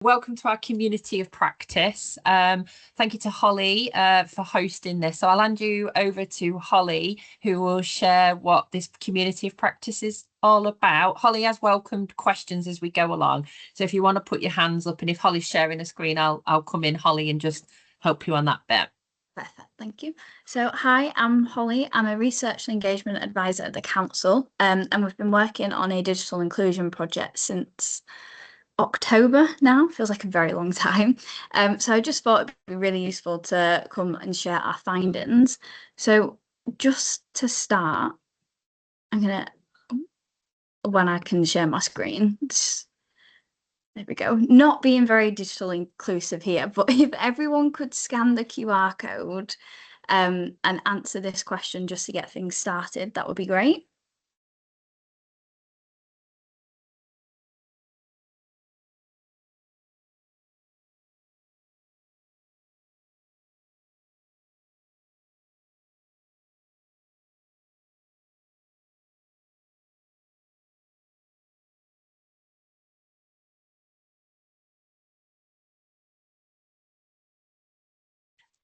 welcome to our community of practice. Thank you to Holly for hosting this. So I'll hand you over to Holly, who will share what this community of practice is all about. Holly has welcomed questions as we go along. So if you want to put your hands up, and if Holly's sharing a screen, I'll come in, Holly, and just help you on that bit. Perfect, thank you. So hi, I'm Holly. I'm a research and engagement advisor at the council, and we've been working on a digital inclusion project since October now. Feels like a very long time. So I just thought it'd be really useful to come and share our findings. So just to start, I'm gonna, when I can share my screen, there we go. Not being very digital inclusive here, but if everyone could scan the QR code and answer this question just to get things started, that would be great.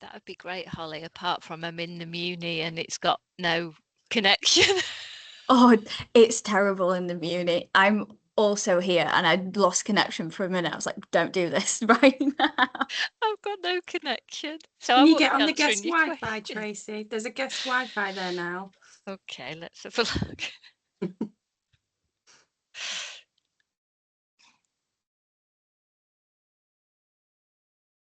That would be great, Holly, apart from I'm in the Muni and it's got no connection. Oh, it's terrible in the Muni. I'm also here and I lost connection for a minute. I was like, don't do this right now. I've got no connection. So Can I you won't get be on the answering guest your Wi-Fi, question. Tracy? There's a guest Wi-Fi there now. Okay, let's have a look.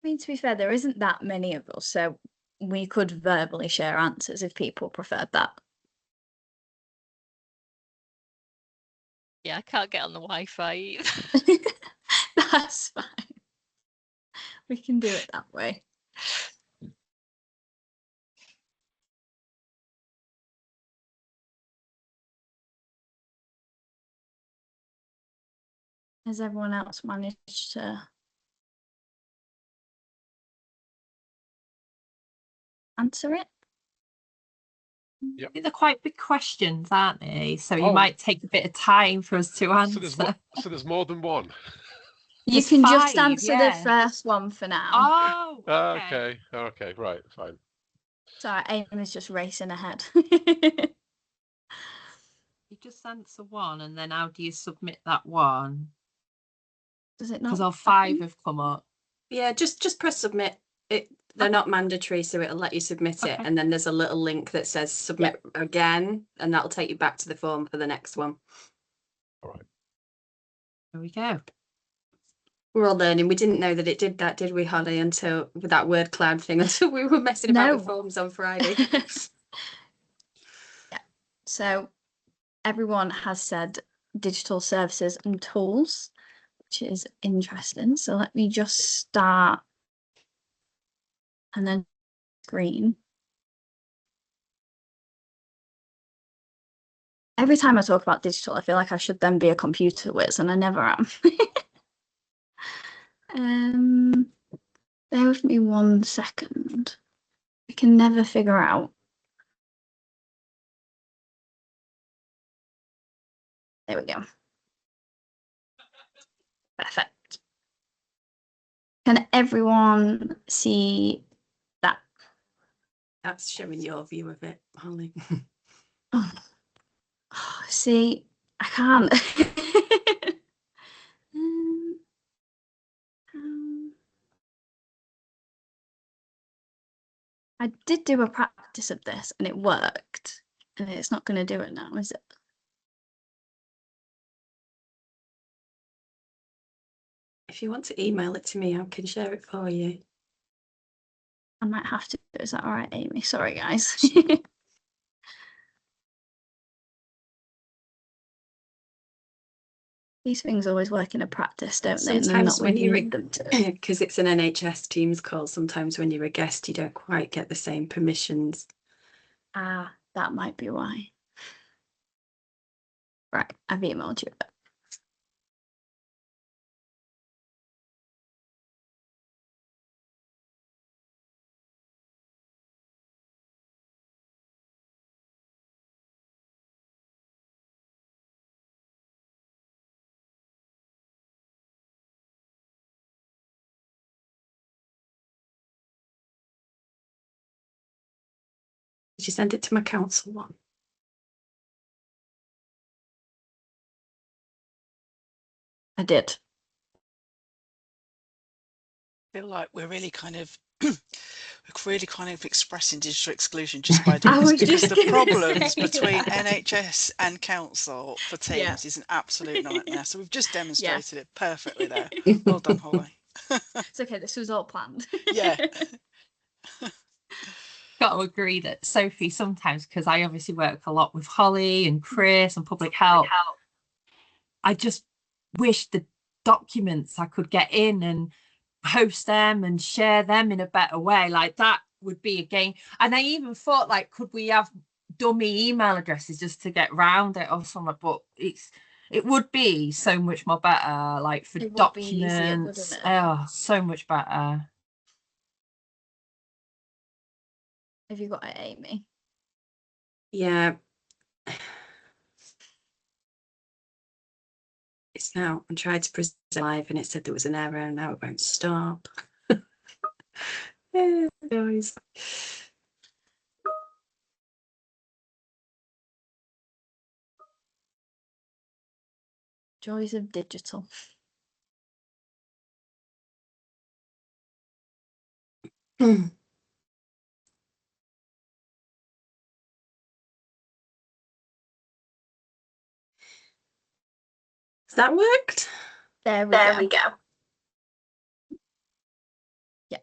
I mean, to be fair, there isn't that many of us, so we could verbally share answers if people preferred that. Yeah, I can't get on the Wi-Fi either. That's fine. We can do it that way. Has everyone else managed to answer it? I think they're quite big questions, aren't they? So you might take a bit of time for us to answer. So there's more than one. You can just answer the first one for now. Oh, okay, right, fine. Sorry, Amy is just racing ahead. You just answer one, and then how do you submit that one? Does it not? Because all 5 have come up. Yeah, just press submit. They're not mandatory, so it'll let you submit it, and then there's a little link that says submit again, and that'll take you back to the form for the next one. All right. There we go. We're all learning. We didn't know that it did that, did we, Holly? Until with that word cloud thing, until we were messing about with forms on Friday. Yeah. So everyone has said digital services and tools, which is interesting. So let me just start and then screen. Every time I talk about digital, I feel like I should then be a computer whiz, and I never am. Bear with me 1 second. I can never figure out. There we go. Perfect. Can everyone see that? That's showing your view of it, Holly. Oh, see, I can't. I did do a practice of this and it worked, and it's not going to do it now, is it? If you want to email it to me, I can share it for you. I might have to. Is that all right, Amy? Sorry, guys. These things always work in a practice, don't they? Sometimes when you read them, because it's an NHS Teams call, sometimes when you're a guest, you don't quite get the same permissions. Ah, that might be why. Right, I've emailed you. Did you send it to my council one? I did. Feel like we're really kind of expressing digital exclusion just by doing I this, was because just the gonna problems say between that. NHS and council for Yeah. teams is an absolute nightmare. So we've just demonstrated it perfectly there. Yeah. Well done, Holly. It's okay, this was all planned. Yeah. Got to agree that Sophie, sometimes, because I obviously work a lot with Holly and Chris and public health, I just wish the documents I could get in and post them and share them in a better way. Like that would be a game. And I even thought, like, could we have dummy email addresses just to get round it or something? But it would be so much more better, like for It would be easier, documents. wouldn't it? Oh, so much better. Have you got it, Amy? Yeah. It's now, I tried to present live and it said there was an error and now it won't stop. Yeah, guys. Joys of digital. Has that worked? There we There go. we go. Yeah.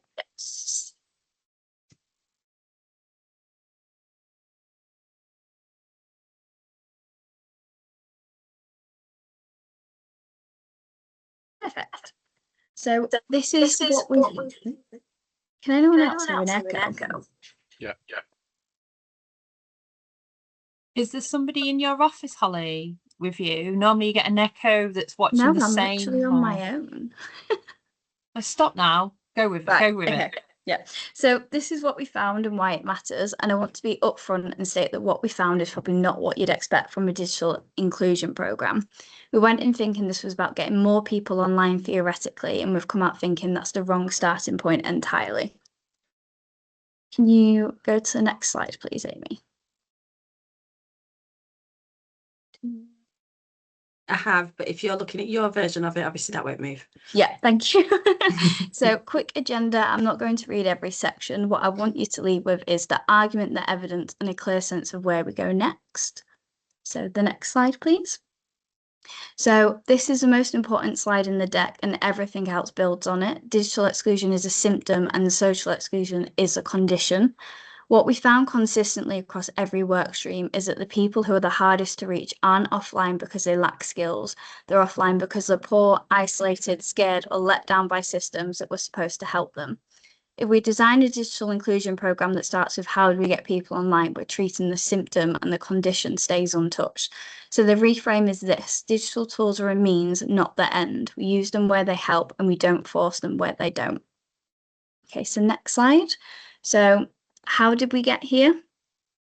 Perfect. So this is what we. Can anyone else hear an echo? Yeah. Is there somebody in your office, Holly, with you? Normally you get an echo that's watching No, the I'm same. literally on my own. Let's stop now. Go with it. Right, Go with it. Yeah. So this is what we found and why it matters. And I want to be upfront and state that what we found is probably not what you'd expect from a digital inclusion program. We went in thinking this was about getting more people online theoretically, and we've come out thinking that's the wrong starting point entirely. Can you go to the next slide, please, Amy? I have, but if you're looking at your version of it, obviously that won't move. Yeah, thank you. So quick agenda. I'm not going to read every section. What I want you to leave with is the argument, the evidence, and a clear sense of where we go next. So the next slide, please. So this is the most important slide in the deck and everything else builds on it. Digital exclusion is a symptom and social exclusion is a condition. What we found consistently across every work stream is that the people who are the hardest to reach aren't offline because they lack skills. They're offline because they're poor, isolated, scared, or let down by systems that were supposed to help them. If we design a digital inclusion program that starts with how do we get people online, we're treating the symptom and the condition stays untouched. So the reframe is this: digital tools are a means, not the end. We use them where they help and we don't force them where they don't. Okay, so next slide. So how did we get here?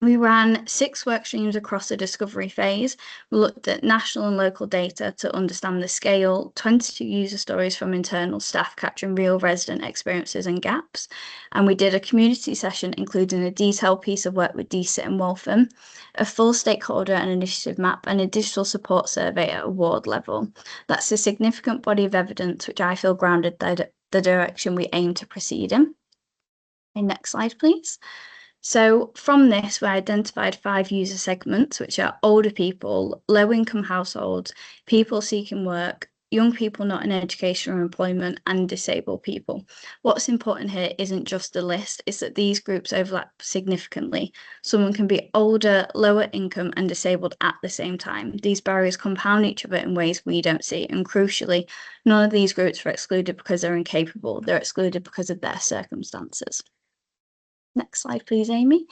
We ran 6 work streams across the discovery phase. We looked at national and local data to understand the scale, 22 user stories from internal staff capturing real resident experiences and gaps. And we did a community session, including a detailed piece of work with DSIT and Waltham, a full stakeholder and initiative map, and a digital support survey at a ward level. That's a significant body of evidence, which I feel grounded the direction we aim to proceed in. Okay, next slide, please. So from this, we identified 5 user segments, which are older people, low-income households, people seeking work, young people not in education or employment, and disabled people. What's important here isn't just the list, it's that these groups overlap significantly. Someone can be older, lower income, and disabled at the same time. These barriers compound each other in ways we don't see, and crucially, none of these groups are excluded because they're incapable, they're excluded because of their circumstances. Next slide, please, Amy.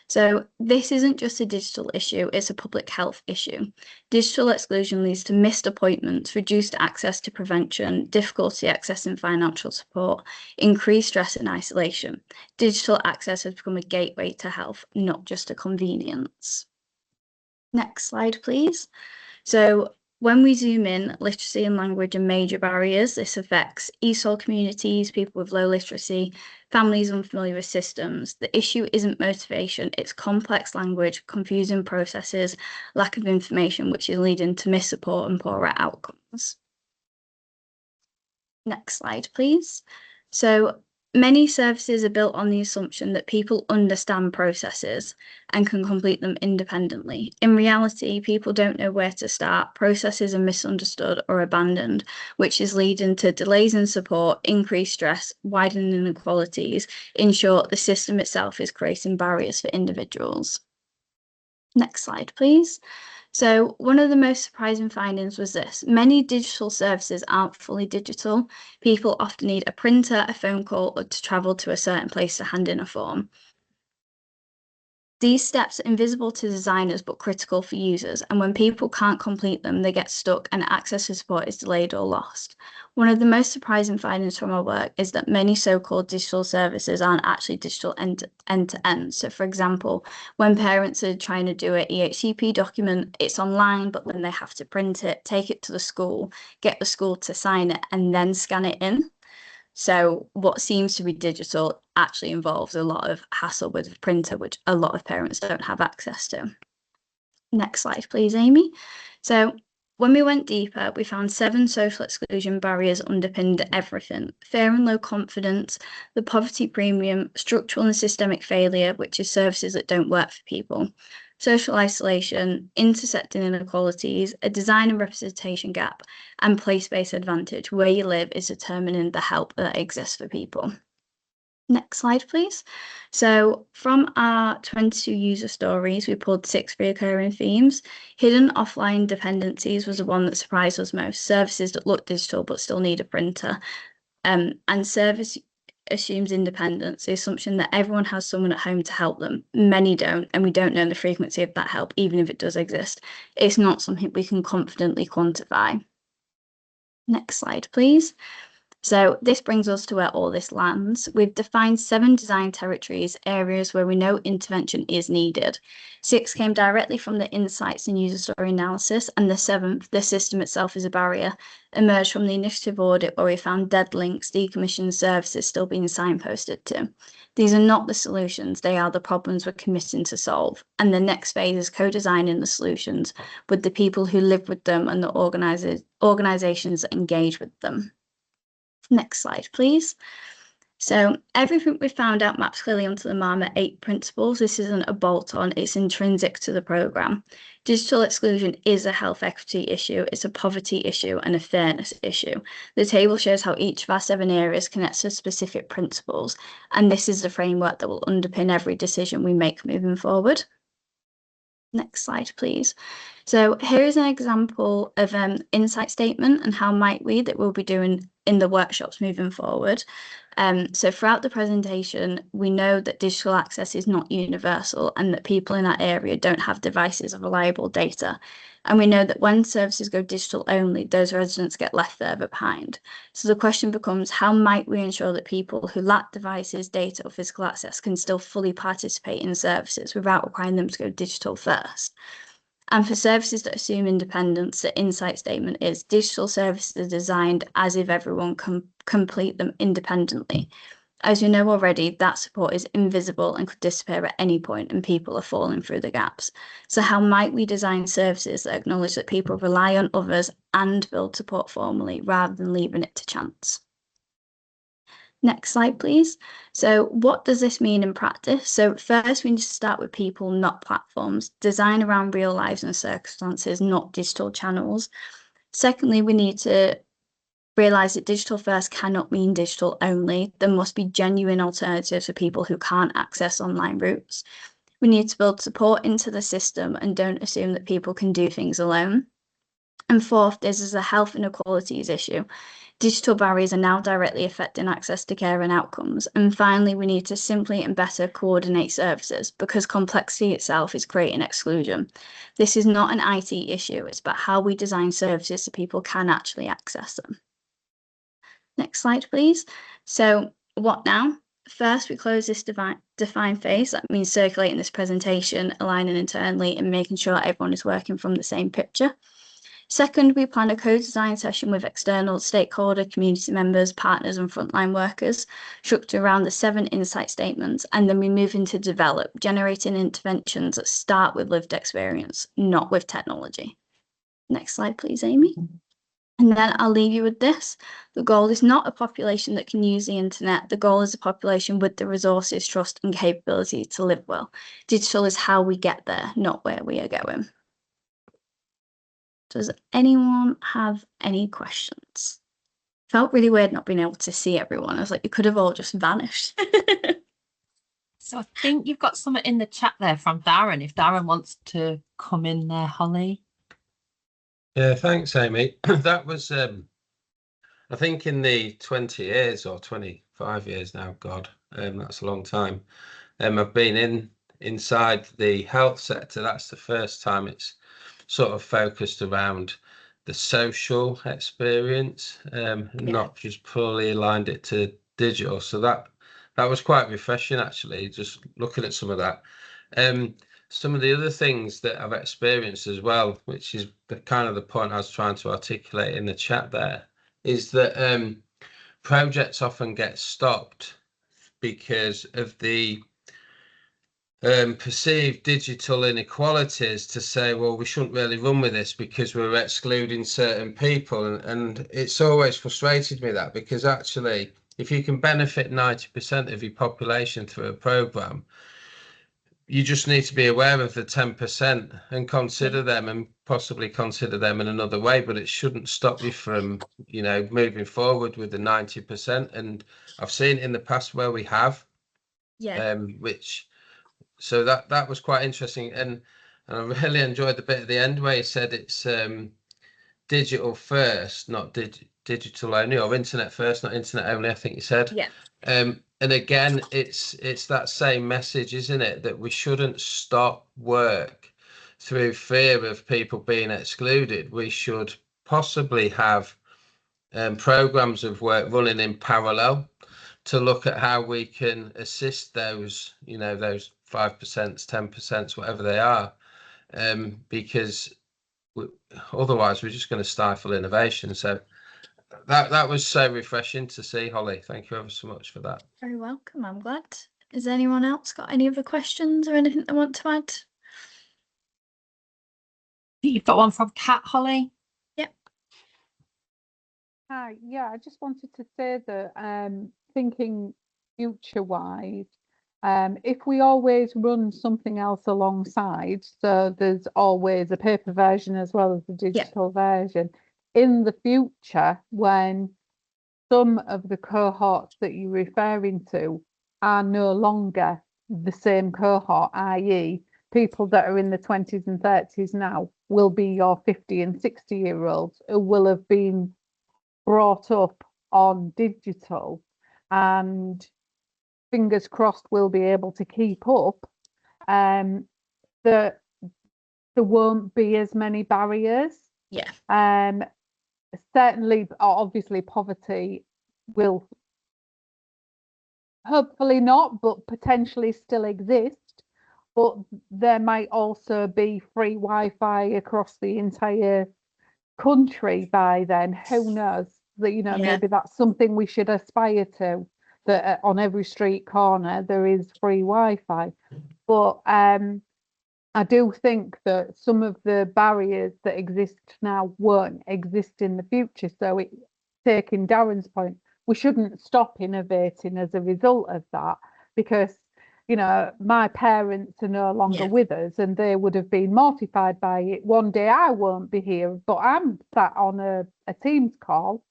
So this isn't just a digital issue, it's a public health issue. Digital exclusion leads to missed appointments, reduced access to prevention, difficulty accessing financial support, increased stress and isolation. Digital access has become a gateway to health, not just a convenience. Next slide, please. So when we zoom in, literacy and language are major barriers. This affects ESOL communities, people with low literacy, families unfamiliar with systems. The issue isn't motivation, it's complex language, confusing processes, lack of information, which is leading to missupport and poorer outcomes. Next slide, please. So many services are built on the assumption that people understand processes and can complete them independently. In reality, people don't know where to start. Processes are misunderstood or abandoned, which is leading to delays in support, increased stress, widening inequalities. In short, the system itself is creating barriers for individuals. Next slide, please. So one of the most surprising findings was this. Many digital services aren't fully digital. People often need a printer, a phone call, or to travel to a certain place to hand in a form. These steps are invisible to designers but critical for users, and when people can't complete them, they get stuck and access to support is delayed or lost. One of the most surprising findings from our work is that many so-called digital services aren't actually digital end-to-end. So for example, when parents are trying to do an EHCP document, it's online, but then they have to print it, take it to the school, get the school to sign it, and then scan it in. So what seems to be digital actually involves a lot of hassle with the printer, which a lot of parents don't have access to. Next slide, please, Amy. So when we went deeper, we found 7 social exclusion barriers underpinned everything: fear and low confidence, the poverty premium, structural and systemic failure, which is services that don't work for people, social isolation, intersecting inequalities, a design and representation gap, and place-based advantage. Where you live is determining the help that exists for people. Next slide, please. So from our 22 user stories, we pulled 6 recurring themes. Hidden offline dependencies was the one that surprised us most. Services that look digital but still need a printer. And service assumes independence, the assumption that everyone has someone at home to help them. Many don't, and we don't know the frequency of that help, even if it does exist. It's not something we can confidently quantify. Next slide, please. So this brings us to where all this lands. We've defined 7 design territories, areas where we know intervention is needed. 6 came directly from the insights and user story analysis, and the 7th, the system itself is a barrier, emerged from the initiative audit where we found dead links, decommissioned services still being signposted to. These are not the solutions, they are the problems we're committing to solve. And the next phase is co-designing the solutions with the people who live with them and the organizations that engage with them. Next slide, please. So everything we found out maps clearly onto the MAMA 8 principles. This isn't a bolt-on, it's intrinsic to the programme. Digital exclusion is a health equity issue, it's a poverty issue and a fairness issue. The table shows how each of our 7 areas connects to specific principles, and this is the framework that will underpin every decision we make moving forward. Next slide, please. So here is an example of an insight statement and how might we that we'll be doing in the workshops moving forward. So throughout the presentation, we know that digital access is not universal and that people in our area don't have devices of reliable data. And we know that when services go digital only, those residents get left further behind. So the question becomes, how might we ensure that people who lack devices, data or physical access can still fully participate in services without requiring them to go digital first? And for services that assume independence, the insight statement is digital services are designed as if everyone can complete them independently. As you know already, that support is invisible and could disappear at any point, and people are falling through the gaps. So how might we design services that acknowledge that people rely on others and build support formally rather than leaving it to chance? Next slide, please. So what does this mean in practice? So first, we need to start with people, not platforms. Design around real lives and circumstances, not digital channels. Secondly, we need to realise that digital first cannot mean digital only. There must be genuine alternatives for people who can't access online routes. We need to build support into the system and don't assume that people can do things alone. And fourth, this is a health inequalities issue. Digital barriers are now directly affecting access to care and outcomes. And finally, we need to simply and better coordinate services because complexity itself is creating exclusion. This is not an IT issue, it's about how we design services so people can actually access them. Next slide, please. So what now? First, we close this define phase. That means circulating this presentation, aligning internally and making sure everyone is working from the same picture. Second, we planned a co-design session with external stakeholder, community members, partners and frontline workers, structured around the 7 insight statements, and then we move into develop, generating interventions that start with lived experience, not with technology. Next slide, please, Amy. And then I'll leave you with this. The goal is not a population that can use the internet. The goal is a population with the resources, trust and capability to live well. Digital is how we get there, not where we are going. Does anyone have any questions? Felt really weird not being able to see everyone. I was like, you could have all just vanished. So I think you've got something in the chat there from Darren, if Darren wants to come in there, Holly. Yeah, thanks, Amy. That was, I think in the 20 years or 25 years now, God, that's a long time. I've been inside the health sector. That's the first time it's sort of focused around the social experience, not just purely aligned it to digital. So that was quite refreshing, actually, just looking at some of that. Some of the other things that I've experienced as well, which is the kind of the point I was trying to articulate in the chat there, is that projects often get stopped because of the perceived digital inequalities, to say, well, we shouldn't really run with this because we're excluding certain people. And it's always frustrated me that, because actually, if you can benefit 90% of your population through a program, you just need to be aware of the 10% and consider them, and possibly consider them in another way. But it shouldn't stop you from, you know, moving forward with the 90%. And I've seen in the past where we have, so that was quite interesting, and I really enjoyed the bit at the end where he said it's digital first, not digital only, or internet first, not internet only, I think you said. Yeah. And again, it's that same message, isn't it, that we shouldn't stop work through fear of people being excluded. We should possibly have programs of work running in parallel to look at how we can assist those, you know, those 5%, 10%, whatever they are, because otherwise we're just going to stifle innovation. So that was so refreshing to see, Holly. Thank you ever so much for that. Very welcome. I'm glad. Has anyone else got any other questions or anything they want to add? You've got one from Kat, Holly. Yep. Hi. Yeah, I just wanted to say that thinking future-wise, if we always run something else alongside, so there's always a paper version as well as the digital version, in the future, when some of the cohorts that you're referring to are no longer the same cohort, i.e. people that are in the 20s and 30s now will be your 50 and 60-year-olds who will have been brought up on digital, and fingers crossed we'll be able to keep up, that there won't be as many barriers. Certainly, obviously poverty will hopefully not, but potentially still exist, but there might also be free Wi-Fi across the entire country by then. Who knows? That, you know, maybe that's something we should aspire to, that on every street corner there is free Wi-Fi. But I do think that some of the barriers that exist now won't exist in the future. So taking Darren's point, we shouldn't stop innovating as a result of that, because, you know, my parents are no longer with us, and they would have been mortified by it. One day I won't be here, but I'm sat on a Teams call.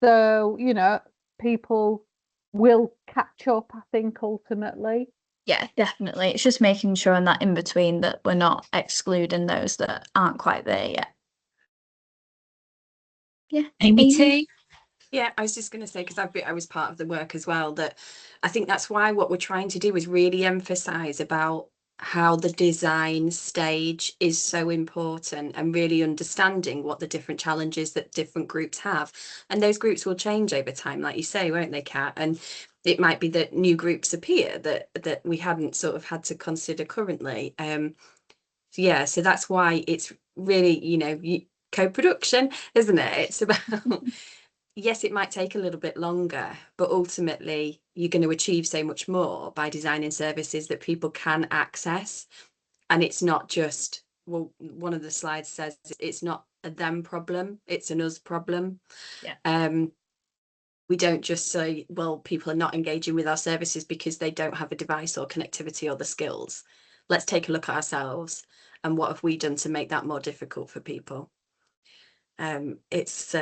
So, you know, people will catch up, I think, ultimately. Yeah, definitely. It's just making sure in that in between that we're not excluding those that aren't quite there yet. Yeah. Amy T. Yeah, I was just going to say, because I was part of the work as well, that I think that's why what we're trying to do is really emphasize about how the design stage is so important, and really understanding what the different challenges that different groups have. And those groups will change over time, like you say, won't they, Kat? And it might be that new groups appear that we hadn't sort of had to consider currently. So that's why it's really, you know, co-production, isn't it? It's about yes, it might take a little bit longer, but ultimately you're going to achieve so much more by designing services that people can access. And it's not just, well, one of the slides says it's not a them problem, it's an us problem. We don't just say, well, people are not engaging with our services because they don't have a device or connectivity or the skills. Let's take a look at ourselves and what have we done to make that more difficult for people. It's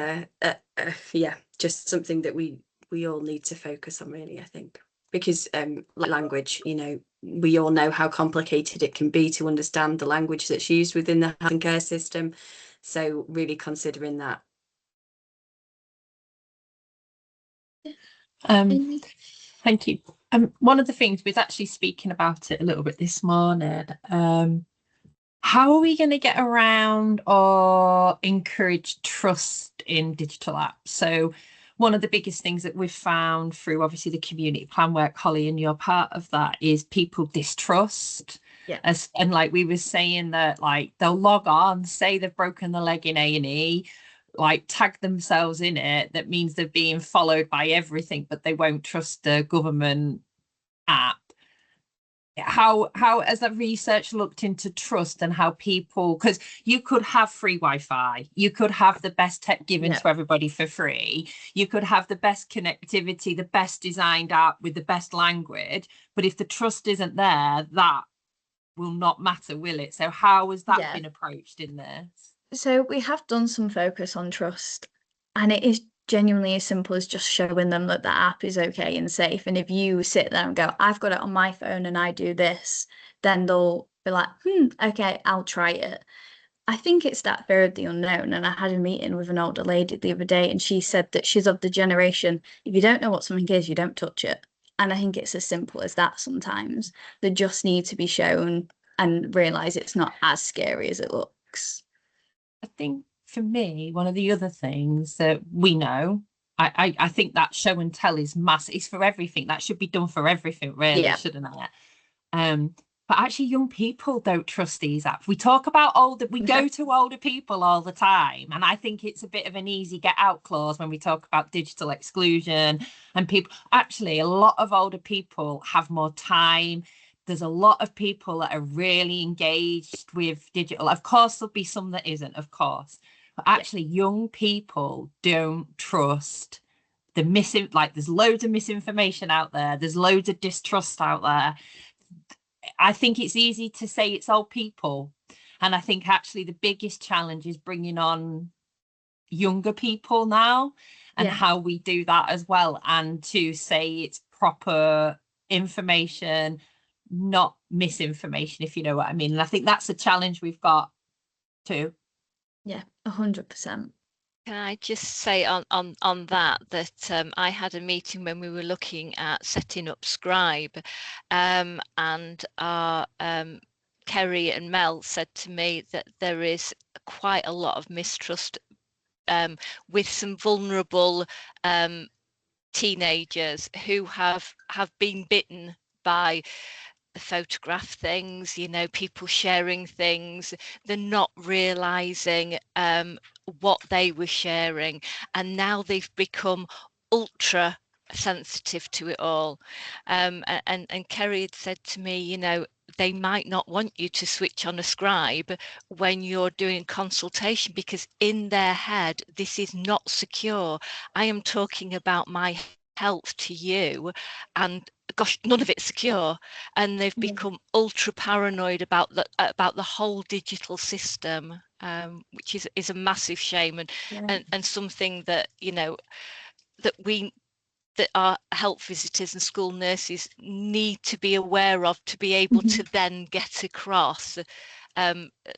yeah, just something that we all need to focus on, really, I think, because like language, you know, we all know how complicated it can be to understand the language that's used within the health and care system. So really considering that. Thank you. One of the things we was actually speaking about it a little bit this morning. How are we going to get around or encourage trust in digital apps? So one of the biggest things that we've found through obviously the community plan work, Holly, and you're part of that, is people distrust. Yeah. And like we were saying that, like, they'll log on, say they've broken the leg in A&E, like tag themselves in it. That means they're being followed by everything, but they won't trust the government app. How has that research looked into trust and how people, because you could have free Wi-Fi, you could have the best tech given to everybody for free, you could have the best connectivity, the best designed app with the best language, but if the trust isn't there, that will not matter, will it? So how has that been approached in this? So we have done some focus on trust, and it is genuinely as simple as just showing them that the app is okay and safe. And if you sit there and go, I've got it on my phone and I do this, then they'll be like, okay, I'll try it. I think it's that fear of the unknown. And I had a meeting with an older lady the other day, and she said that she's of the generation, if you don't know what something is, you don't touch it. And I think it's as simple as that sometimes. They just need to be shown and realise it's not as scary as it looks. I think for me, one of the other things that we know, I think that show and tell is massive. It's for everything. That should be done for everything, really, shouldn't it? But actually, young people don't trust these apps. We talk about we go to older people all the time, and I think it's a bit of an easy get out clause when we talk about digital exclusion and people. Actually, a lot of older people have more time. There's a lot of people that are really engaged with digital. Of course, there'll be some that isn't, of course. But actually, young people don't trust the there's loads of misinformation out there. There's loads of distrust out there. I think it's easy to say it's old people. And I think actually the biggest challenge is bringing on younger people now and how we do that as well. And to say it's proper information, not misinformation, if you know what I mean. And I think that's a challenge we've got too. Yeah, 100%. Can I just say on that I had a meeting when we were looking at setting up Scribe, and our Kerry and Mel said to me that there is quite a lot of mistrust with some vulnerable teenagers who have been bitten by the photograph things, you know, people sharing things, they're not realizing what they were sharing, and now they've become ultra sensitive to it all. And Kerry had said to me, you know, they might not want you to switch on a Scribe when you're doing consultation, because in their head this is not secure. I am talking about my health to you, and gosh, none of it's secure, and they've become ultra paranoid about the whole digital system, which is a massive shame, and something that, you know, that our health visitors and school nurses need to be aware of, to be able to then get across,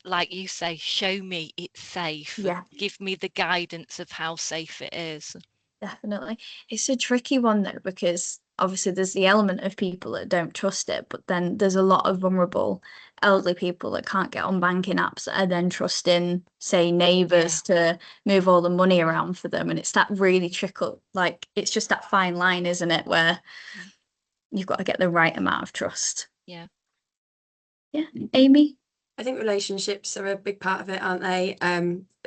like you say, show me it's safe, give me the guidance of how safe it is. Definitely. It's a tricky one though, because obviously there's the element of people that don't trust it, but then there's a lot of vulnerable elderly people that can't get on banking apps that are then trusting, say, neighbours to move all the money around for them. And it's that really like, it's just that fine line, isn't it, where you've got to get the right amount of trust. Yeah. Amy? I think relationships are a big part of it, aren't they?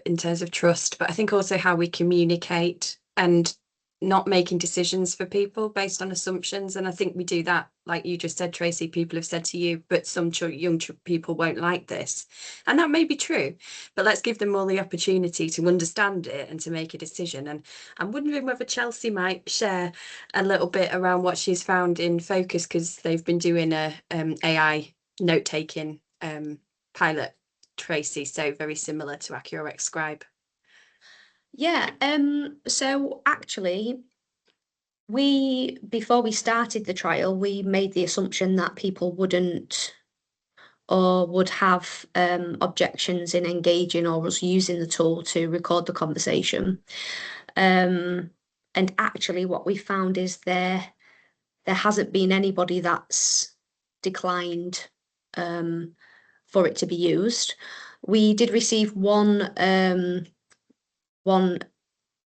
In terms of trust, but I think also how we communicate and not making decisions for people based on assumptions. And I think we do that, like you just said, Tracy, people have said to you, but some young people won't like this. And that may be true, but let's give them all the opportunity to understand it and to make a decision. And I'm wondering whether Chelsea might share a little bit around what she's found in Focus, because they've been doing a AI note-taking pilot, Tracy, so very similar to Accurate Scribe. Yeah, so actually, before we started the trial, we made the assumption that people wouldn't or would have objections in engaging or us using the tool to record the conversation. And actually what we found is there hasn't been anybody that's declined for it to be used. We did receive one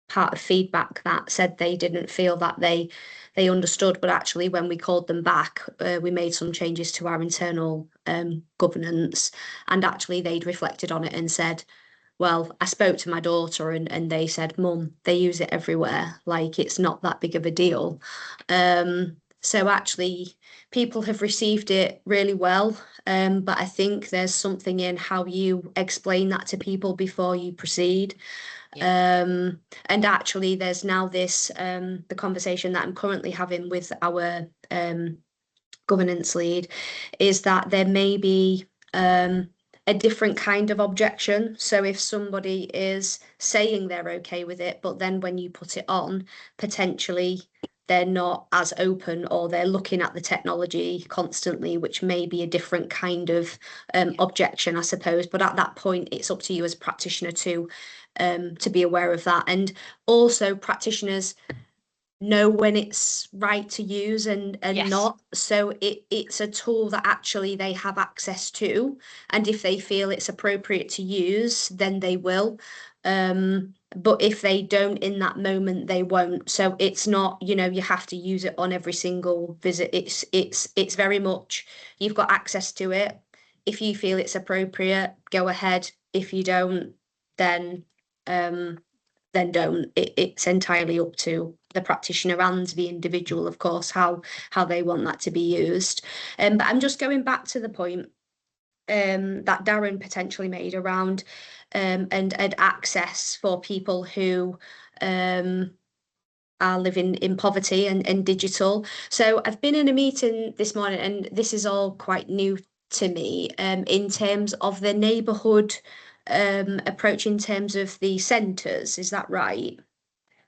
part of feedback that said they didn't feel that they understood, but actually when we called them back, we made some changes to our internal governance, and actually they'd reflected on it and said, well, I spoke to my daughter and they said, Mum, they use it everywhere, like it's not that big of a deal. So actually people have received it really well, but I think there's something in how you explain that to people before you proceed. And actually there's now this the conversation that I'm currently having with our governance lead is that there may be a different kind of objection. So if somebody is saying they're okay with it, but then when you put it on, potentially they're not as open, or they're looking at the technology constantly, which may be a different kind of objection, I suppose. But at that point, it's up to you as a practitioner to be aware of that. And also practitioners know when it's right to use and Yes. not. So it's a tool that actually they have access to. And if they feel it's appropriate to use, then they will. But if they don't in that moment, they won't. So it's not, you know, you have to use it on every single visit. It's very much, you've got access to it. If you feel it's appropriate, go ahead. If you don't, then don't. It's entirely up to the practitioner and the individual, of course, how they want that to be used. But I'm just going back to the point that Darren potentially made around and access for people who are living in poverty and digital. So I've been in a meeting this morning, and this is all quite new to me, in terms of the neighbourhood approach in terms of the centres. Is that right?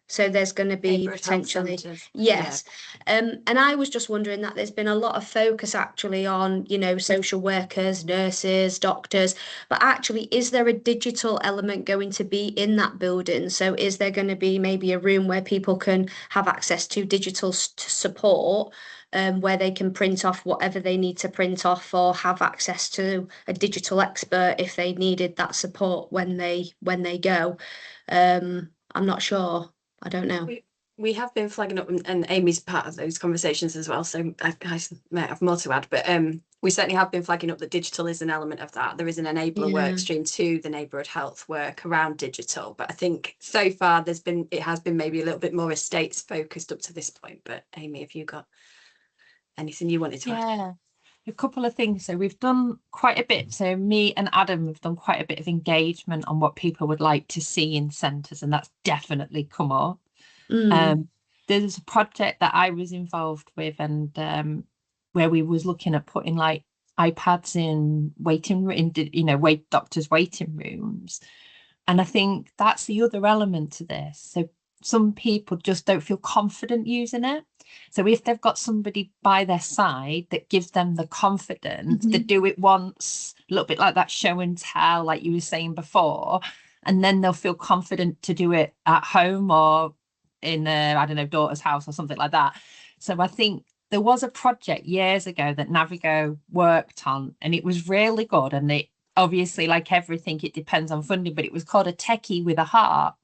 So there's going to be Neighbourhood health potentially, centres. yes. And I was just wondering that there's been a lot of focus actually on, you know, social workers, nurses, doctors, but actually, is there a digital element going to be in that building? So is there going to be maybe a room where people can have access to digital support, where they can print off whatever they need to print off, or have access to a digital expert if they needed that support when they go? I'm not sure. I don't know. We have been flagging up, and Amy's part of those conversations as well, so I might have more to add, but we certainly have been flagging up that digital is an element of that. There is an enabler work stream to the neighbourhood health work around digital, but I think so far it has been maybe a little bit more estates focused up to this point. But Amy, have you got anything you wanted to add? A couple of things. So we've done quite a bit. So me and Adam have done quite a bit of engagement on what people would like to see in centres, and that's definitely come up. There's a project that I was involved with, and where we was looking at putting like iPads in doctors' waiting rooms. And I think that's the other element to this. So some people just don't feel confident using it. So if they've got somebody by their side that gives them the confidence to do it once, a little bit like that show and tell, like you were saying before, and then they'll feel confident to do it at home or in daughter's house or something like that. So I think there was a project years ago that Navigo worked on, and it was really good. And it obviously, like everything, it depends on funding, but it was called A Techie with a Heart.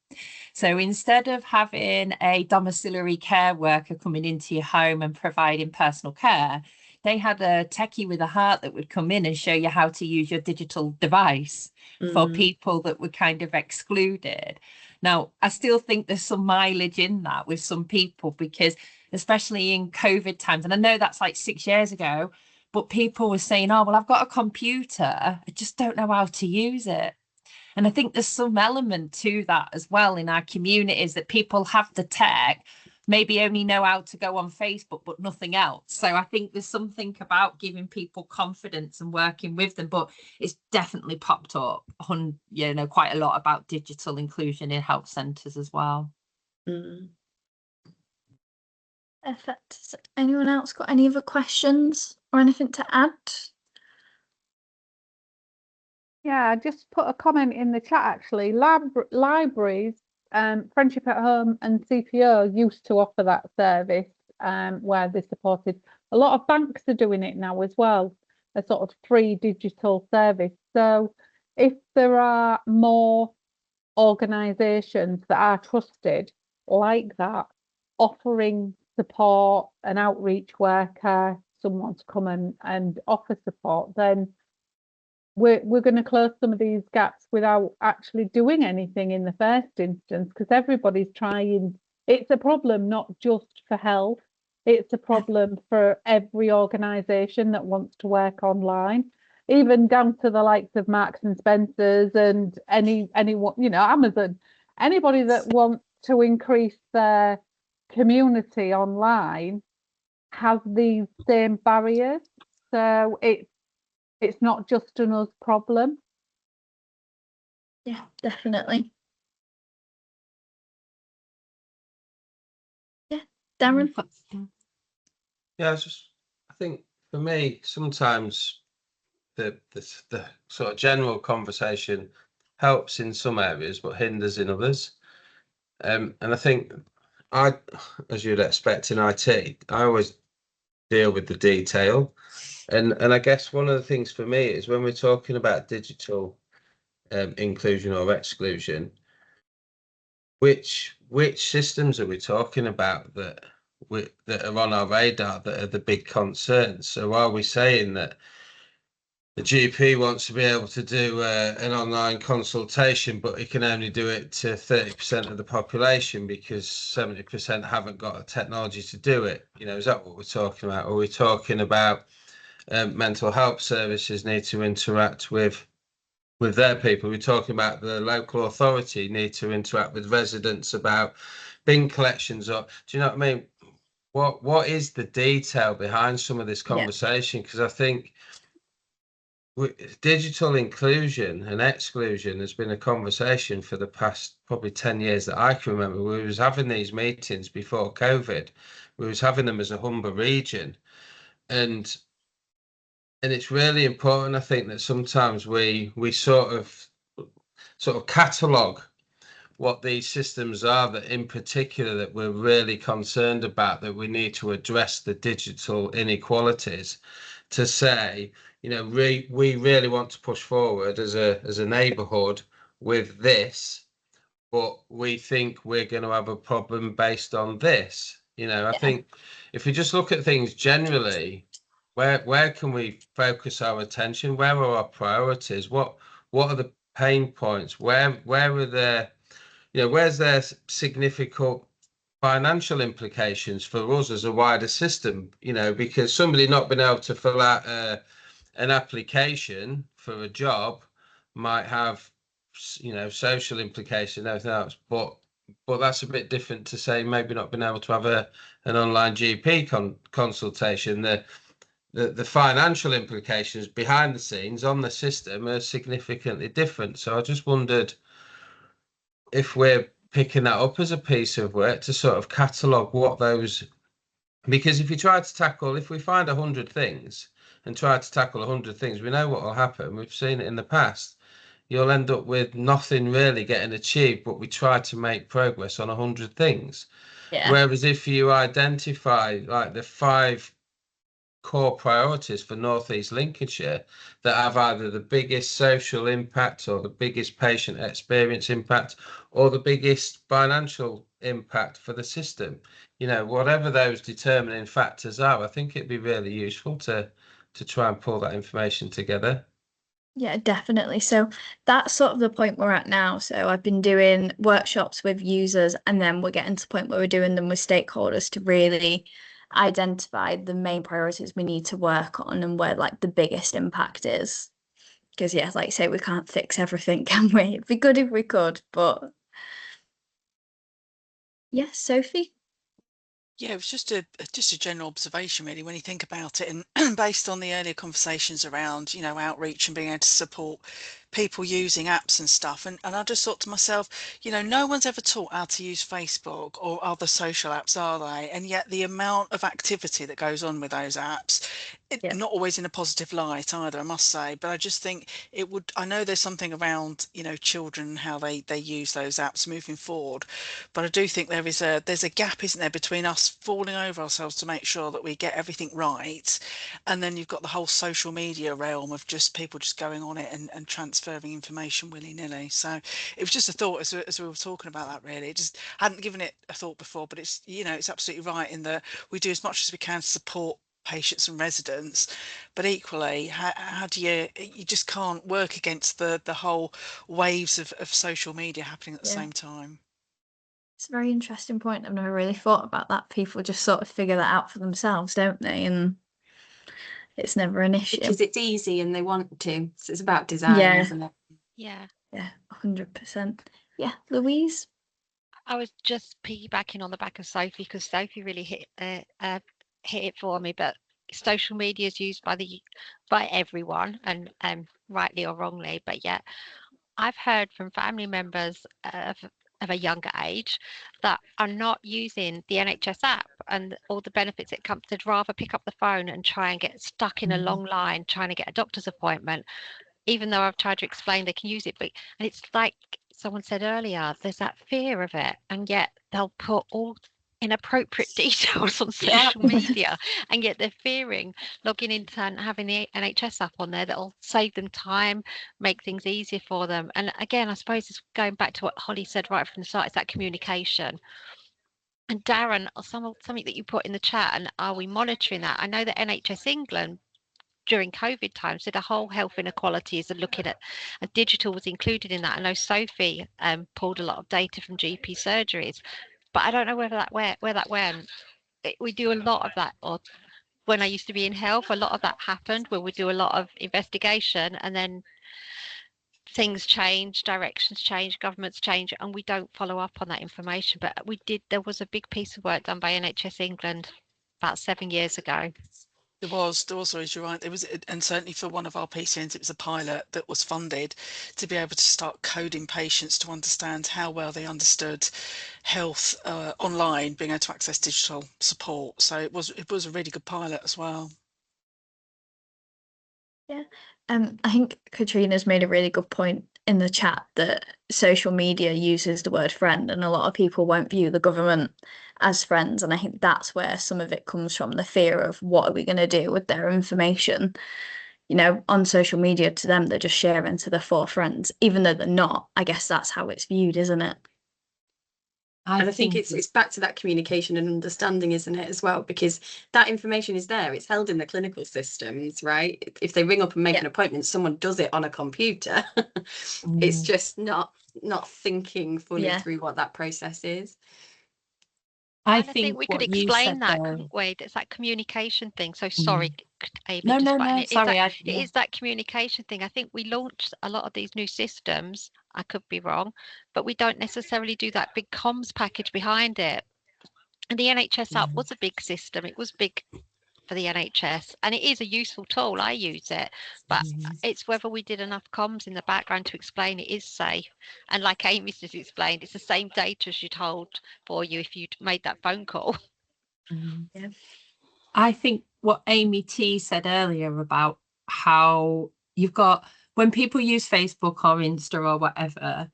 So instead of having a domiciliary care worker coming into your home and providing personal care, they had a techie with a heart that would come in and show you how to use your digital device for people that were kind of excluded. Now, I still think there's some mileage in that with some people, because especially in COVID times, and I know that's like 6 years ago, but people were saying, oh, well, I've got a computer, I just don't know how to use it. And I think there's some element to that as well in our communities, that people have the tech, maybe only know how to go on Facebook, but nothing else. So I think there's something about giving people confidence and working with them, but it's definitely popped up, you know, quite a lot about digital inclusion in health centres as well. Perfect. Has anyone else got any other questions or anything to add? Yeah, I just put a comment in the chat actually. Libraries, Friendship at Home and CPO used to offer that service where they supported. A lot of banks are doing it now as well, a sort of free digital service. So if there are more organisations that are trusted like that, offering support, an outreach worker, someone to come and offer support, then we're going to close some of these gaps without actually doing anything in the first instance, because everybody's trying. It's a problem not just for health, it's a problem for every organisation that wants to work online, even down to the likes of Marks and Spencers and anyone, you know, Amazon, anybody that wants to increase their community online has these same barriers. So it's not just an us problem. Yeah, definitely. Yeah, Darren. Yeah, I think for me, sometimes the sort of general conversation helps in some areas but hinders in others. And I think as you'd expect in IT, I always deal with the detail. And I guess one of the things for me is when we're talking about digital inclusion or exclusion, which systems are we talking about that are on our radar that are the big concerns? So are we saying that the GP wants to be able to do an online consultation, but he can only do it to 30% of the population because 70% haven't got the technology to do it? You know, is that what we're talking about? Or are we talking about mental health services need to interact with their people? We're talking about the local authority need to interact with residents about bin collections, or do you know what I mean? What is the detail behind some of this conversation? Because I think digital inclusion and exclusion has been a conversation for the past probably 10 years that I can remember. We was having these meetings before COVID. We was having them as a Humber region, and it's really important, I think, that sometimes we sort of catalogue what these systems are that in particular that we're really concerned about, that we need to address the digital inequalities, to say, you know, we really want to push forward as a neighbourhood with this, but we think we're going to have a problem based on this. You know, I think if we just look at things generally, where can we focus our attention? Where are our priorities? What are the pain points? Where are there, you know, where's there significant financial implications for us as a wider system? You know, because somebody not being able to fill out an application for a job might have, you know, social implications and everything else, but that's a bit different to say maybe not being able to have an online GP consultation. The financial implications behind the scenes on the system are significantly different. So I just wondered if we're picking that up as a piece of work to sort of catalogue what those, because if we find 100 things and try to tackle 100 things, we know what will happen. We've seen it in the past. You'll end up with nothing really getting achieved, but we try to make progress on 100 things. Whereas if you identify like the 5 core priorities for North East Lincolnshire that have either the biggest social impact or the biggest patient experience impact or the biggest financial impact for the system. You know, whatever those determining factors are, I think it'd be really useful to try and pull that information together. Yeah, definitely. So that's sort of the point we're at now. So I've been doing workshops with users, and then we're getting to the point where we're doing them with stakeholders to really identify the main priorities we need to work on and where like the biggest impact is. Because yeah, like you say, we can't fix everything, can we? It'd be good if we could, but yes, Sophie. Yeah, it was just a general observation, really, when you think about it, and based on the earlier conversations around, you know, outreach and being able to support people using apps and stuff. And I just thought to myself, you know, no one's ever taught how to use Facebook or other social apps, are they? And yet the amount of activity that goes on with those apps, not always in a positive light either, I must say. But I just think it would, I know there's something around, you know, children, how they use those apps moving forward. But I do think there's a gap, isn't there, between us falling over ourselves to make sure that we get everything right, and then you've got the whole social media realm of just people just going on it and transferring information willy-nilly. So it was just a thought as we were talking about that, really. It just hadn't given it a thought before, but it's, you know, it's absolutely right in that we do as much as we can to support patients and residents, but equally how do you just can't work against the whole waves of social media happening at the same time. It's a very interesting point. I've never really thought about that. People just sort of figure that out for themselves, don't they? And it's never an issue. Because it's easy and they want to. So it's about design, isn't it? Yeah. Yeah, 100%. Yeah, Louise? I was just piggybacking on the back of Sophie, because Sophie really hit it for me. But social media is used by everyone, and rightly or wrongly. But yet, I've heard from family members of a younger age that are not using the NHS app and all the benefits it comes. They'd rather pick up the phone and try and get stuck in a long line trying to get a doctor's appointment, even though I've tried to explain they can use it. But and it's like someone said earlier, there's that fear of it, and yet they'll put all inappropriate details on social media, and yet they're fearing logging into and having the NHS app on there that'll save them time, make things easier for them. And again, I suppose it's going back to what Holly said right from the start, it's that communication. And Darren, something that you put in the chat, and are we monitoring that? I know that NHS England during COVID times did a whole health inequalities and looking at, and digital was included in that. I know Sophie pulled a lot of data from GP surgeries, but I don't know where that went. We do a lot of that, or when I used to be in health, a lot of that happened where we do a lot of investigation and then things change, directions change, governments change, and we don't follow up on that information. But there was a big piece of work done by NHS England about 7 years ago. There was, you're right. There was, and certainly for one of our PCNs, it was a pilot that was funded to be able to start coding patients to understand how well they understood health online, being able to access digital support. So it was a really good pilot as well. Yeah, I think Katrina's made a really good point in the chat that social media uses the word friend, and a lot of people won't view the government as friends. And I think that's where some of it comes from, the fear of what are we going to do with their information. You know, on social media, to them, they're just sharing to their 4 friends, even though they're not. I guess that's how it's viewed, isn't it? And I think it's back to that communication and understanding, isn't it, as well? Because that information is there. It's held in the clinical systems, right? If they ring up and make an appointment, someone does it on a computer. It's just not thinking fully through what that process is. I think we could explain that, couldn't we? It's that communication thing. So sorry, Amy. No, sorry. It is that communication thing. I think we launched a lot of these new systems. I could be wrong, but we don't necessarily do that big comms package behind it. And the NHS app was a big system. It was big for the NHS, and it is a useful tool. I use it, but it's whether we did enough comms in the background to explain it is safe. And like Amy's just explained, it's the same data as you'd hold for you if you'd made that phone call. Yeah. I think what Amy T said earlier about how you've got, when people use Facebook or Insta or whatever,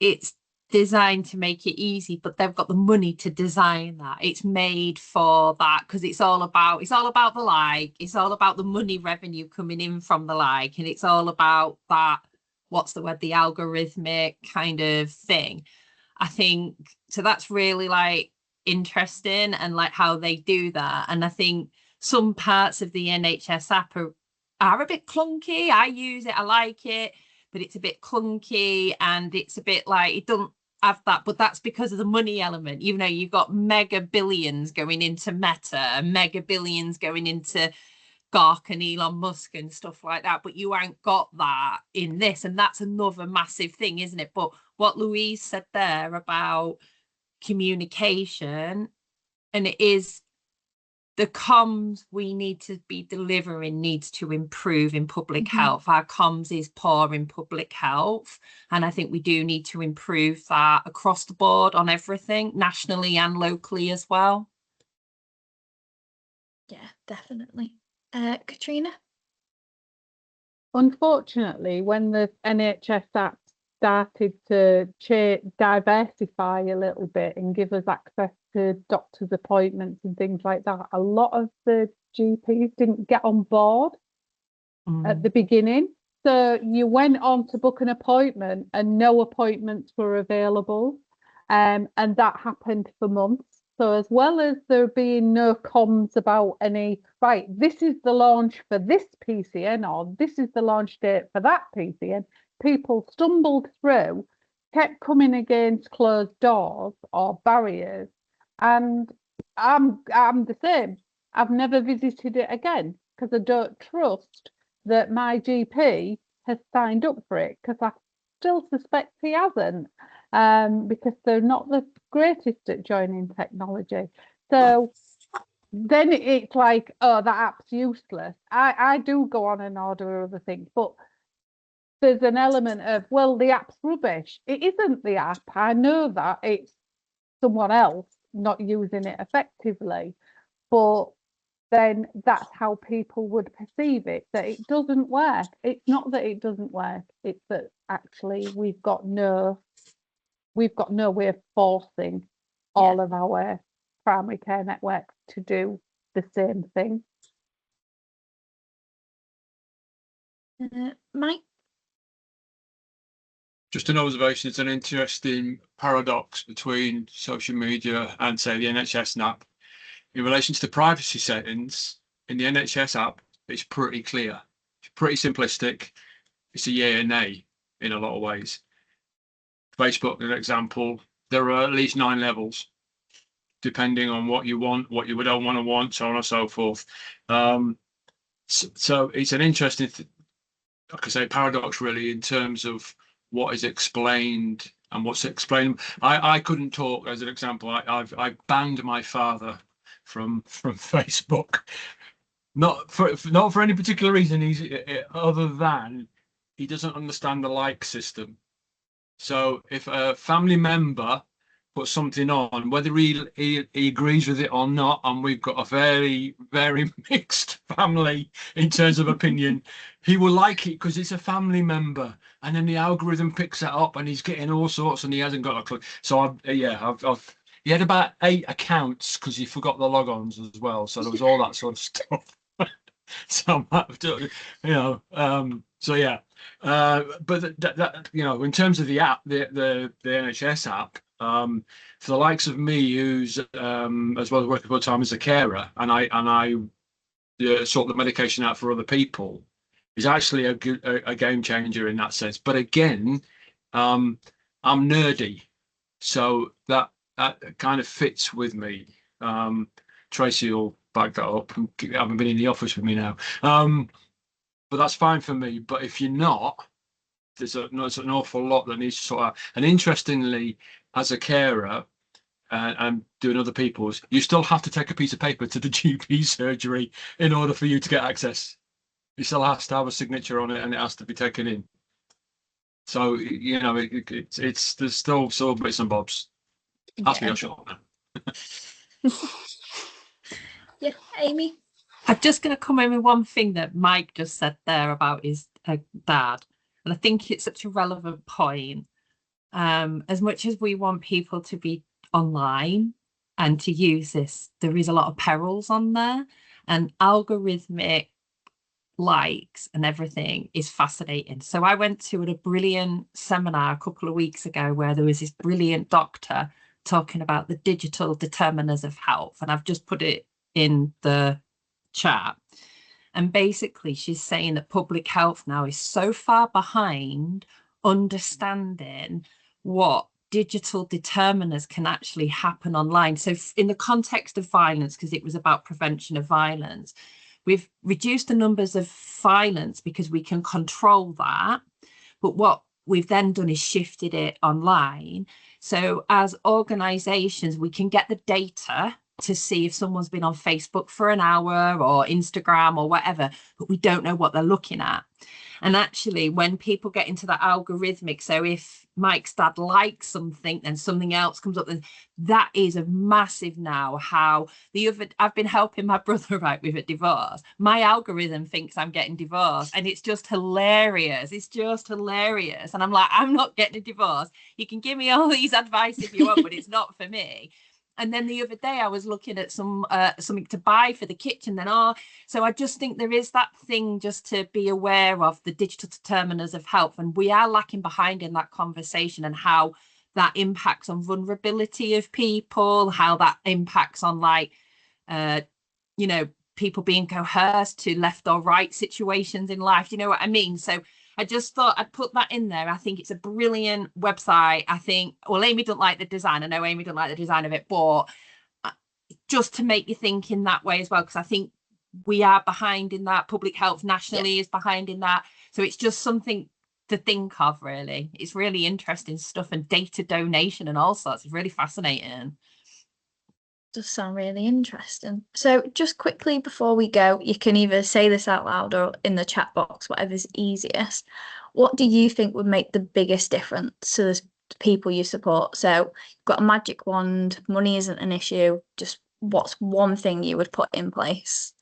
it's designed to make it easy, but they've got the money to design that. It's made for that because it's all about the like, it's all about the money revenue coming in from the like, and it's all about that, what's the word, the algorithmic kind of thing. I think so. That's really like interesting, and like how they do that. And I think some parts of the NHS app are a bit clunky. I use it, I like it, but it's a bit clunky, and it's a bit like it doesn't have that. But that's because of the money element. You know, you've got mega billions going into Meta, and mega billions going into Gark and Elon Musk and stuff like that, but you ain't got that in this, and that's another massive thing, isn't it? But what Louise said there about communication, and it is the comms we need to be delivering needs to improve in public health. Our comms is poor in public health, and I think we do need to improve that across the board on everything, nationally and locally as well. Yeah, definitely. Katrina? Unfortunately, when the NHS app started to diversify a little bit and give us access to doctors' appointments and things like that, a lot of the GPs didn't get on board at the beginning. So you went on to book an appointment and no appointments were available. And that happened for months. So as well as there being no comms about any, right, this is the launch for this PCN, or this is the launch date for that PCN, people stumbled through, kept coming against closed doors or barriers. And I'm the same. I've never visited it again because I don't trust that my GP has signed up for it, because I still suspect he hasn't, because they're not the greatest at joining technology. So then it's like, oh, that app's useless. I do go on and order other things, but there's an element of, well, the app's rubbish. It isn't the app. I know that it's someone else not using it effectively, but then that's how people would perceive it, that it doesn't work. It's not that it doesn't work, it's that actually we've got no way of forcing all of our primary care networks to do the same thing. Mike? Just an observation, it's an interesting paradox between social media and, say, the NHS app. In relation to the privacy settings, in the NHS app, it's pretty clear. It's pretty simplistic. It's a yay or nay in a lot of ways. Facebook, an example, there are at least 9 levels, depending on what you want, what you don't want, so on and so forth. So it's an interesting, like I say, paradox really, in terms of what is explained and what's explained. I couldn't talk, as an example. I banned my father from Facebook, not for any particular reason. He's other than he doesn't understand the like system. So if a family member puts something on, whether he agrees with it or not, and we've got a very, very mixed family in terms of opinion, he will like it because it's a family member, and then the algorithm picks that up, and he's getting all sorts, and he hasn't got a clue. So he had about 8 accounts because he forgot the logons as well. So there was all that sort of stuff. So so yeah. But that in terms of the app, the NHS app, for the likes of me, who's as well as working full time as a carer, and I sort the medication out for other people, is actually a game changer in that sense. But again, I'm nerdy, so that kind of fits with me. Tracy will back that up. I haven't been in the office with me now. But that's fine for me. But if you're not, there's an awful lot that needs to sort out. And interestingly, as a carer and doing other people's, you still have to take a piece of paper to the GP surgery in order for you to get access. You still have to have a signature on it, and it has to be taken in. So it's there's still sort of bits and bobs. Ask me how short now. Yeah, Amy? I'm just going to come in with one thing that Mike just said there about his dad. And I think it's such a relevant point. As much as we want people to be online and to use this, there is a lot of perils on there. And algorithmic likes and everything is fascinating. So I went to a brilliant seminar a couple of weeks ago where there was this brilliant doctor talking about the digital determinants of health, and I've just put it in the chat. And basically she's saying that public health now is so far behind understanding what digital determinants can actually happen online. So in the context of violence, because it was about prevention of violence, we've reduced the numbers of violence because we can control that. But what we've then done is shifted it online. So as organizations, we can get the data to see if someone's been on Facebook for an hour or Instagram or whatever, but we don't know what they're looking at. And actually, when people get into that algorithmic, so if Mike's dad likes something, then something else comes up. That is a massive now. How I've been helping my brother out with a divorce. My algorithm thinks I'm getting divorced, and it's just hilarious. It's just hilarious. And I'm like, I'm not getting a divorce. You can give me all these advice if you want, but it's not for me. And then the other day I was looking at something to buy for the kitchen. So I just think there is that thing just to be aware of the digital determinants of health, and we are lacking behind in that conversation, and how that impacts on vulnerability of people, how that impacts on people being coerced to left or right situations in life. You know what I mean? So I just thought I'd put that in there. I think it's a brilliant website. I think, well, Amy doesn't like the design. I know Amy doesn't like the design of it, but just to make you think in that way as well, because I think we are behind in that. Public health nationally is behind in that. So it's just something to think of, really. It's really interesting stuff, and data donation and all sorts. It's really fascinating. Does sound really interesting. So just quickly before we go, you can either say this out loud or in the chat box, whatever's easiest. What do you think would make the biggest difference to the people you support? So you've got a magic wand, money isn't an issue. Just what's one thing you would put in place?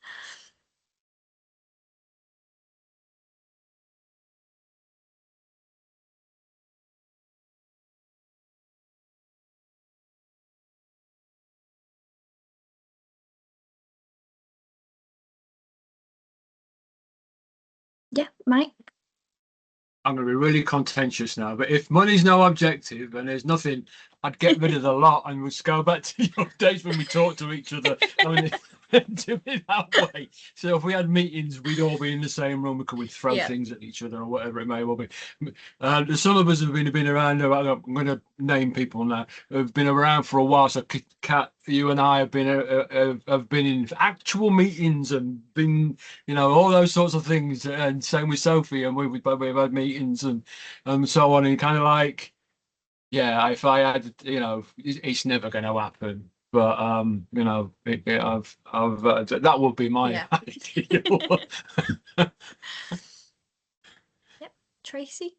Yeah, Mike? I'm going to be really contentious now, but if money's no objective and there's nothing, I'd get rid of the lot and we'd go back to the old days when we talked to each other. I mean, do it that way. So if we had meetings, we'd all be in the same room. We'd throw things at each other or whatever it may well be. Some of us have been around. I'm going to name people now. Have been around for a while. So Kat, you and I have been in actual meetings and been, all those sorts of things. And same with Sophie, and we've had meetings and so on. And kind of like, yeah, if I had, it's never going to happen. But that would be my ideal. Yep, Tracy.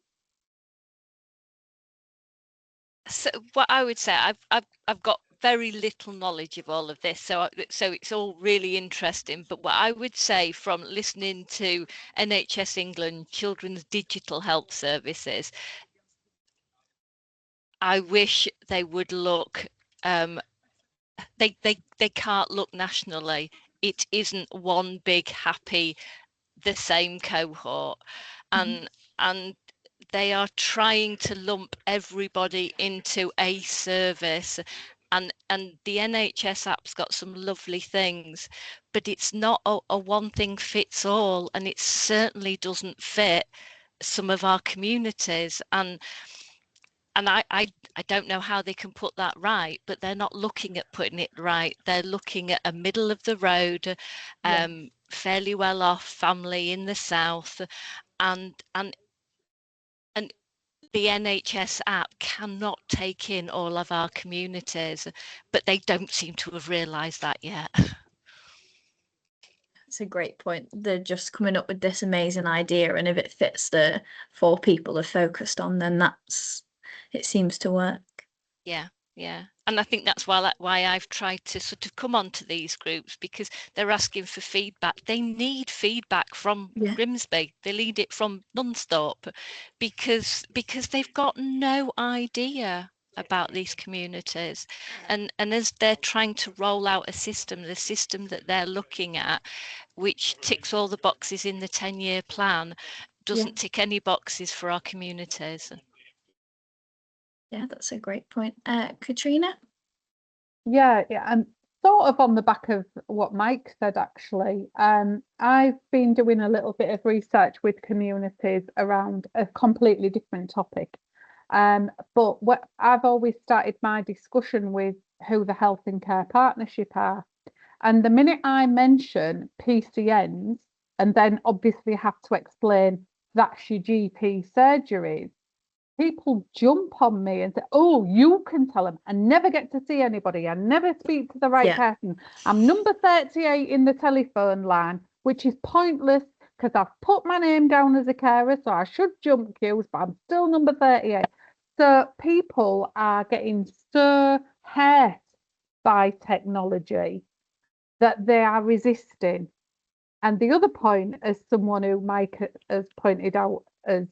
So what I would say, I've got very little knowledge of all of this, so it's all really interesting. But what I would say from listening to NHS England Children's Digital Health Services, I wish they would look. They can't look nationally. It isn't one big happy, the same cohort, and they are trying to lump everybody into a service, and the NHS app's got some lovely things, but it's not a one thing fits all, and it certainly doesn't fit some of our communities. And I don't know how they can put that right, but they're not looking at putting it right. They're looking at a middle of the road, fairly well off family in the south, and the NHS app cannot take in all of our communities, but they don't seem to have realised that yet. It's a great point. They're just coming up with this amazing idea, and if it fits the 4 people are focused on, then it seems to work. Yeah. And I think that's why I've tried to sort of come onto these groups, because they're asking for feedback. They need feedback from Grimsby. They need it from Nonstop, because they've got no idea about these communities, and as they're trying to roll out a system, the system that they're looking at, which ticks all the boxes in the 10-year plan, doesn't tick any boxes for our communities. Yeah, that's a great point. Katrina? Yeah, and sort of on the back of what Mike said, actually, I've been doing a little bit of research with communities around a completely different topic. But what I've always started my discussion with who the Health and Care Partnership are. And the minute I mention PCNs, and then obviously have to explain that's your GP surgeries, people jump on me and say, oh, you can tell them. I never get to see anybody. I never speak to the right person. I'm number 38 in the telephone line, which is pointless because I've put my name down as a carer, so I should jump queues, but I'm still number 38. So people are getting so hurt by technology that they are resisting. And the other point, as someone who Mike has pointed out, as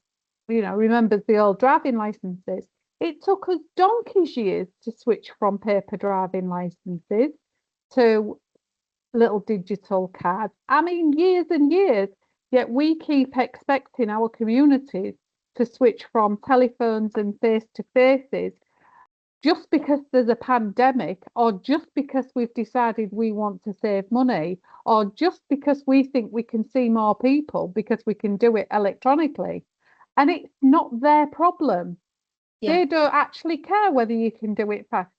remembers the old driving licenses, it took us donkey's years to switch from paper driving licenses to little digital cards. I mean, years and years, yet we keep expecting our communities to switch from telephones and face-to-faces just because there's a pandemic, or just because we've decided we want to save money, or just because we think we can see more people because we can do it electronically. And it's not their problem. They don't actually care whether you can do it fast.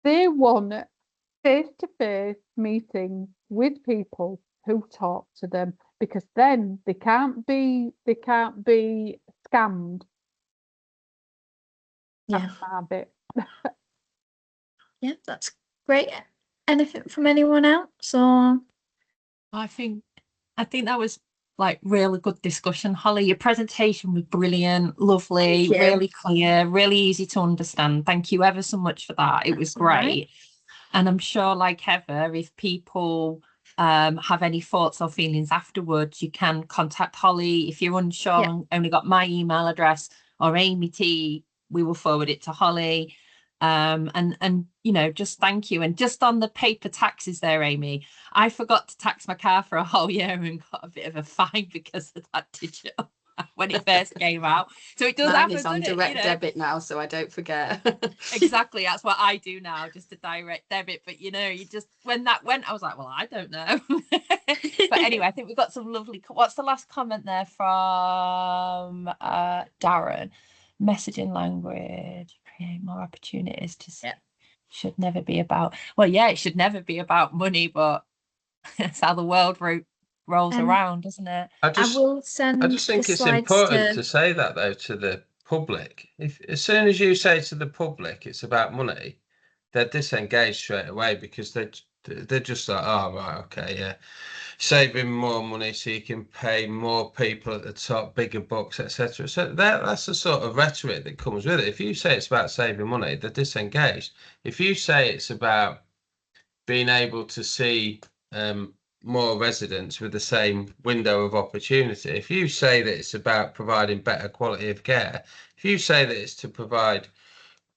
They want face-to-face meetings with people who talk to them, because then they can't be scammed. That's my bit. Yeah, that's great. Anything from anyone else? Or I think that was like really good discussion, Holly. Your presentation was brilliant, lovely, really clear, really easy to understand. Thank you ever so much for that. It was great. Right. And I'm sure, like Heather, if people have any thoughts or feelings afterwards, you can contact Holly. If you're unsure and only got my email address or Amy T, we will forward it to Holly. And just thank you. And just on the paper taxes there, Amy, I forgot to tax my car for a whole year and got a bit of a fine because of that digital when it first came out. So it does happen. Mine is on direct debit now, so I don't forget. Exactly, that's what I do now, just a direct debit. But you just, when that went, I was like, well, I don't know. But anyway, I think we've got some lovely. What's the last comment there from Darren? Messaging language, create more opportunities to should never be about. Well, it should never be about money, but that's how the world rolls around, isn't it? I just think it's important to say that, though, to the public. If as soon as you say to the public it's about money, they're disengaged straight away, because they're just like, oh right, okay, saving more money so you can pay more people at the top, bigger bucks, etc. So that's the sort of rhetoric that comes with it. If you say it's about saving money, they're disengaged. If you say it's about being able to see more residents with the same window of opportunity, if you say that it's about providing better quality of care, if you say that it's to provide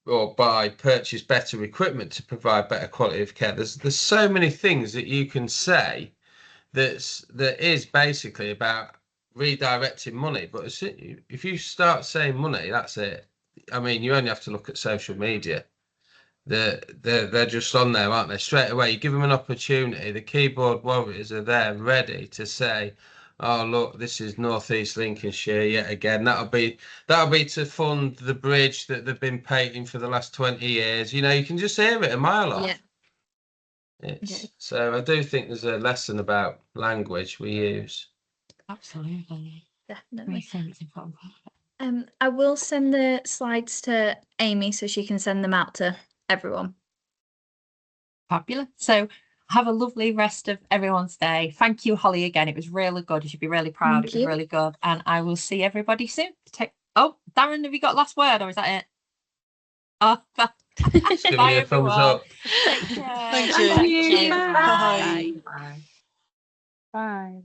or purchase better equipment to provide better quality of care, there's so many things that you can say that is basically about redirecting money. But if you start saying money, that's it. I mean, you only have to look at social media. They're just on there, aren't they? Straight away, you give them an opportunity. The keyboard warriors are there, ready to say, "Oh, look, this is Northeast Lincolnshire yet again. That'll be to fund the bridge that they've been painting for the last 20 years." You can just hear it a mile off. So I do think there's a lesson about language we use. Absolutely, definitely. I will send the slides to Amy so she can send them out to everyone. Fabulous. So have a lovely rest of everyone's day. Thank you, Holly, again. It was really good. You should be really proud. It was really good. And I will see everybody soon. Darren, have you got last word, or is that it? Oh, just give me a thumbs up. Take care. Thank you. Bye. Bye. Bye.